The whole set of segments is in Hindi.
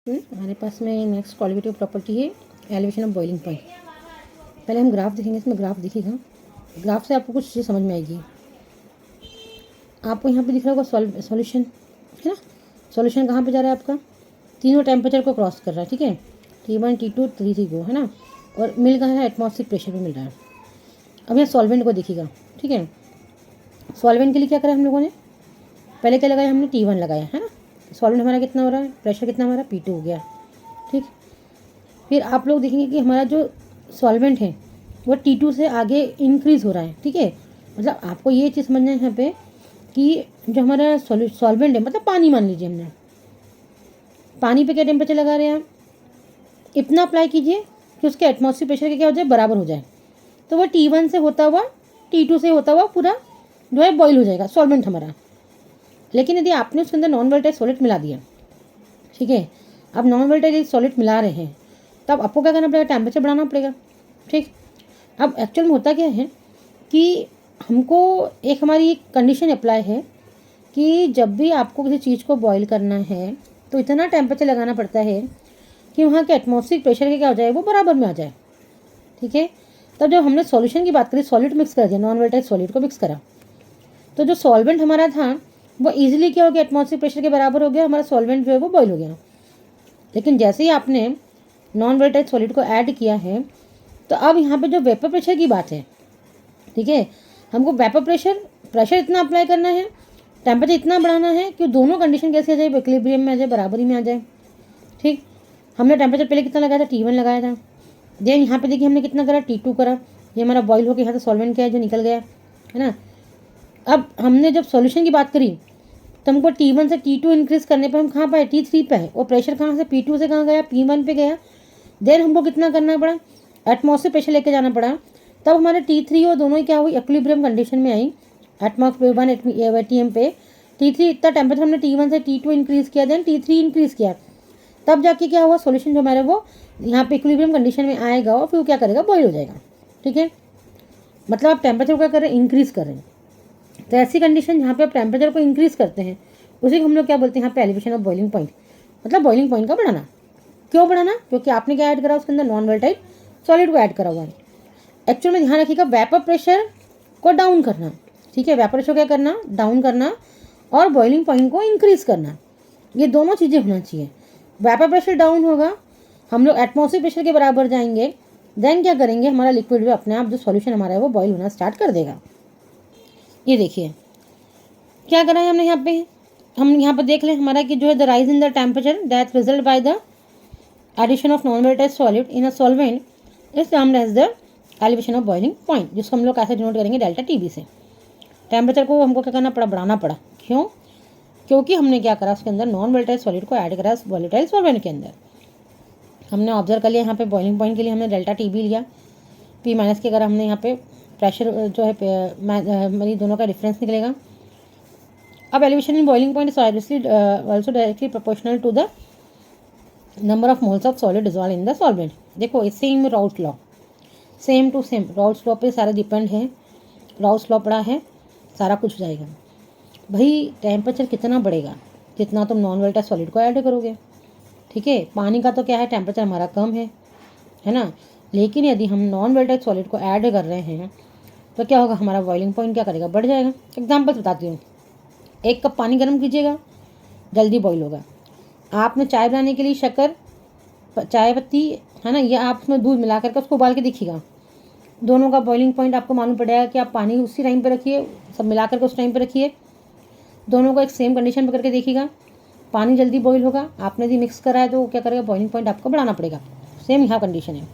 हमारे पास में नेक्स्ट क्वालिटेटिव प्रॉपर्टी है एलिवेशन ऑफ बॉइलिंग पॉइंट। पहले हम ग्राफ देखेंगे, इसमें ग्राफ दिखेगा। ग्राफ से आपको कुछ चीज़ समझ में आएगी। आपको यहाँ पे दिख रहा होगा सॉल्यूशन, है ना। सॉल्यूशन कहाँ पे जा रहा है आपका, तीनों टेम्परेचर को क्रॉस कर रहा है, ठीक है। T1 T2 T3 को, है ना। और मिल कहाँ है, एटमॉस्फेरिक प्रेशर पे मिल रहा है। अब यहाँ सॉल्वेंट को देखिएगा, ठीक है। सॉल्वेंट के लिए क्या करा हम लोगों ने, पहले क्या लगाया हमने, T1 लगाया, है ना। सॉल्वेंट हमारा कितना हो रहा है, प्रेशर कितना हमारा P2 हो गया, ठीक। फिर आप लोग देखेंगे कि हमारा जो सॉल्वेंट है वो T2 से आगे इंक्रीज़ हो रहा है, ठीक है। मतलब आपको ये चीज़ समझना है यहाँ पे कि जो हमारा सॉल्वेंट है, मतलब पानी मान लीजिए, हमने पानी पे क्या टेम्परेचर लगा रहे हैं आप, इतना अप्लाई कीजिए कि उसके एटमॉस्फेरिक प्रेशर के क्या हो जाए, बराबर हो जाए। तो वो T1 से होता हुआ T2 से होता हुआ पूरा जो है बॉईल हो जाएगा सॉल्वेंट हमारा। लेकिन यदि आपने उसके अंदर नॉन वोलेटाइल सॉलिड मिला दिया, ठीक है, आप नॉन वोलेटाइल सॉलिड मिला रहे हैं, तब आपको क्या करना पड़ेगा, टेम्परेचर बढ़ाना पड़ेगा, ठीक। अब एक्चुअल में होता क्या है कि हमको एक हमारी एक कंडीशन अप्लाई है कि जब भी आपको किसी चीज़ को बॉईल करना है तो इतना टेम्परेचर लगाना पड़ता है कि वहाँ के एटमॉस्फेरिक प्रेशर के क्या हो जाए, वो बराबर में आ जाए, ठीक है। तब जब हमने सॉल्यूशन की बात करी, सॉलिड मिक्स कर दिया, नॉन वोलेटाइल सॉलिड को मिक्स करा, तो जो सॉल्वेंट हमारा था वो इजीली क्या हो गया, एटमॉस्फेरिक प्रेशर के बराबर हो गया, हमारा सॉल्वेंट जो है वो बॉईल हो गया। लेकिन जैसे ही आपने नॉन वोलेटाइल सॉलिड को ऐड किया है, तो अब यहाँ पे जो वेपर प्रेशर की बात है, ठीक है, हमको वेपर प्रेशर इतना अप्लाई करना है, टेम्परेचर इतना बढ़ाना है कि दोनों कंडीशन कैसे आ जाए, इक्विलिब्रियम में आ जाए, बराबरी में आ जाए, ठीक। हमने टेम्परेचर पहले कितना लगाया था, T1 लगाया था। देन यहाँ पे देखिए हमने कितना करा, T2 करा। ये हमारा बॉईल होकर यहाँ से सॉल्वेंट क्या है जो निकल गया, है ना। अब हमने जब सॉल्यूशन की बात करी तो हमको T1 से T2 इंक्रीज करने पर हम कहाँ पाए, T3 पे है, और प्रेशर कहाँ से P2 से कहाँ गया, P1 पे गया। देन हमको कितना करना पड़ा, एटमॉस्फेरिक प्रेशर लेके जाना पड़ा। तब हमारे T3 और दोनों ही क्या हुई, इक्विलिब्रियम कंडीशन में आई। एटमॉस्फेयर 1 ATM पे T3 इतना टेम्परेचर हमने T1 से T2 इंक्रीज़ किया, देन T3 इंक्रीज़ किया, तब जाके क्या हुआ, सॉल्यूशन जो हमारे वो यहाँ पे इक्विलिब्रियम कंडीशन में आएगा और फिर क्या करेगा, बॉईल हो जाएगा, ठीक है। मतलब आप टेम्परेचर को क्या कर रहे हैं, इंक्रीज़ कर रहे हैं। तो ऐसी कंडीशन जहाँ पे आप टेम्परेचर को इंक्रीज़ करते हैं उसी को हम लोग क्या बोलते हैं यहाँ पे, एलिवेशन ऑफ बॉइलिंग पॉइंट। मतलब बॉइलिंग पॉइंट का बढ़ाना। क्यों बढ़ाना, क्योंकि आपने क्या ऐड करा, उसके अंदर नॉन वोलेटाइल सॉलिड को ऐड करा हुआ है। एक्चुअल में ध्यान रखिएगा, वेपर प्रेशर को डाउन करना, ठीक है, वेपर प्रेशर क्या करना, डाउन करना, और बॉइलिंग पॉइंट को इंक्रीज़ करना, ये दोनों चीज़ें होना चाहिए। वेपर प्रेशर डाउन होगा, हम लोग एटमॉस्फेरिक प्रेशर के बराबर जाएंगे, देन क्या करेंगे, हमारा लिक्विड में अपने आप जो सॉल्यूशन हमारा है वो बॉईल होना स्टार्ट कर देगा। ये देखिए क्या करा है हमने यहाँ पे, हम यहाँ पर देख लें हमारा कि जो है the rise in the temperature that result by the addition of non volatile solid in a solvent is termed as the elevation of boiling point, जिसको हम लोग कैसे डिनोट करेंगे, डेल्टा TB से। टेम्परेचर को हमको क्या करना पड़ा, बढ़ाना पड़ा। क्यों, क्योंकि हमने क्या करा, उसके अंदर नॉन वोलेटाइल सॉलिड को ऐड करा वोलेटाइल सॉल्वेंट के अंदर। हमने ऑब्जर्व कर लिया यहाँ पे बॉइलिंग पॉइंट के लिए हमने डेल्टा TB लिया, P- के अगर हमने यहाँ पे प्रेशर जो है मेरी दोनों का डिफरेंस निकलेगा। अब elevation in boiling point is obviously also directly proportional to the number of moles of solid dissolve in the solvent. देखो ये same Raoult law, same to same Raoult law पे सारा डिपेंड है। राउल्ट लॉ पड़ा है, सारा कुछ हो जाएगा। भाई टेम्परेचर कितना बढ़ेगा, जितना तुम नॉन वोलेटाइल सॉलिड को ऐड करोगे, ठीक है। पानी का तो क्या है, टेम्परेचर हमारा कम है ना। लेकिन यदि हम नॉन वोलेटाइल सॉलिड को ऐड कर रहे हैं तो क्या होगा, हमारा बॉइलिंग पॉइंट क्या करेगा, बढ़ जाएगा। एग्जाम्पल बताती हूँ, 1 कप पानी गर्म कीजिएगा, जल्दी बॉईल होगा। आपने चाय बनाने के लिए शक्कर, चाय पत्ती, है ना, ये आप उसमें दूध मिला करके उसको उबाल के देखिएगा, दोनों का बॉइलिंग पॉइंट आपको मालूम पड़ेगा कि आप पानी उसी टाइम पे रखिए, सब मिला करके उस टाइम पे रखिए, दोनों को एक सेम कंडीशन पे करके देखिएगा, पानी जल्दी बॉईल होगा। आपने यदि मिक्स करा है तो क्या करेगा, बॉइलिंग पॉइंट आपको बढ़ाना पड़ेगा। सेम यहाँ कंडीशन है,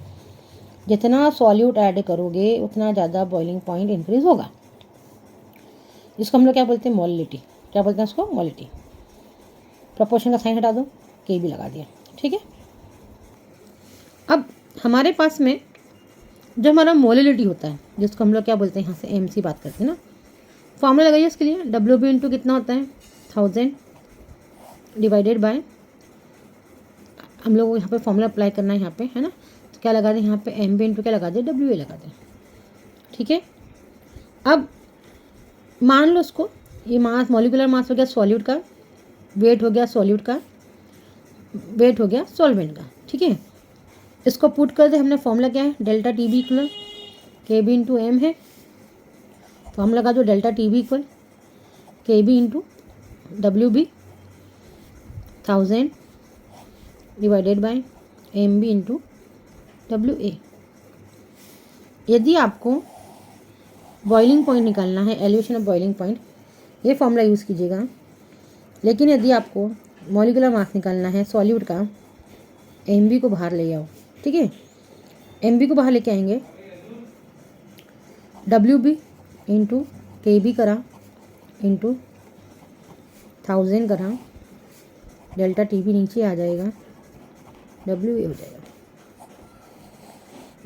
जितना सॉल्यूट ऐड करोगे उतना ज़्यादा बॉइलिंग पॉइंट इंक्रीज होगा, जिसको हम लोग क्या बोलते हैं, मोलिटी। क्या बोलते हैं उसको, मोलिटी। प्रोपोर्शन का साइन हटा दो, KB लगा दिया, ठीक है। अब हमारे पास में जो हमारा मोलिलिटी होता है, जिसको हम लोग क्या बोलते हैं, यहाँ से MC बात करते हैं ना, फॉर्मूला लगाइए इसके लिए, WB इंटू कितना होता है, 1000 डिवाइडेड बाय, हम लोग को यहाँ पे फॉर्मूला अप्लाई करना है यहाँ पे, है ना। तो क्या लगा दें यहाँ पे, MB इंटू क्या लगा दें, WA लगा दें, ठीक है। अब मान लो उसको, ये मास, मॉलिकुलर मास हो गया सॉल्यूट का, वेट हो गया सॉल्यूट का, वेट हो गया सॉल्वेंट का, ठीक है। इसको पुट कर दे, हमने फॉर्मूला क्या है, delta T B equal K B into M है। फॉर्मूला लगा दो, delta T B equal K B into W B 1000 divided by M B into W A. यदि आपको बॉइलिंग पॉइंट निकालना है, एलिवेशन ऑफ बॉइलिंग पॉइंट, ये फॉर्मूला यूज़ कीजिएगा। लेकिन यदि आपको मॉलिक्यूलर मास निकालना है सॉल्यूट का, एम बी को बाहर ले आओ, ठीक है। एम बी को बाहर लेके आएंगे, डब्ल्यू बी इंटू के बी करा इंटू 1000 करा, डेल्टा टी बी नीचे आ जाएगा, डब्ल्यू ए हो जाएगा।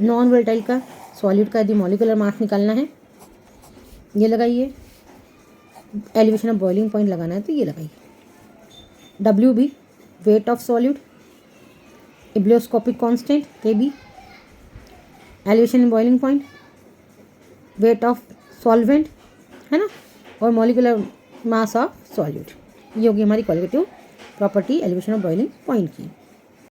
नॉन वोलेटाइल का सॉल्यूट का यदि मॉलिक्यूलर मास निकालना है, ये लगाइए। एलिवेशन ऑफ बॉइलिंग पॉइंट लगाना है तो ये लगाइए। W B weight of solute, ebullioscopic constant K B, elevation in boiling point, weight of solvent, है ना, और मॉलिक्यूलर मास ऑफ सॉल्यूट। ये होगी हमारी qualitative property elevation of boiling point की।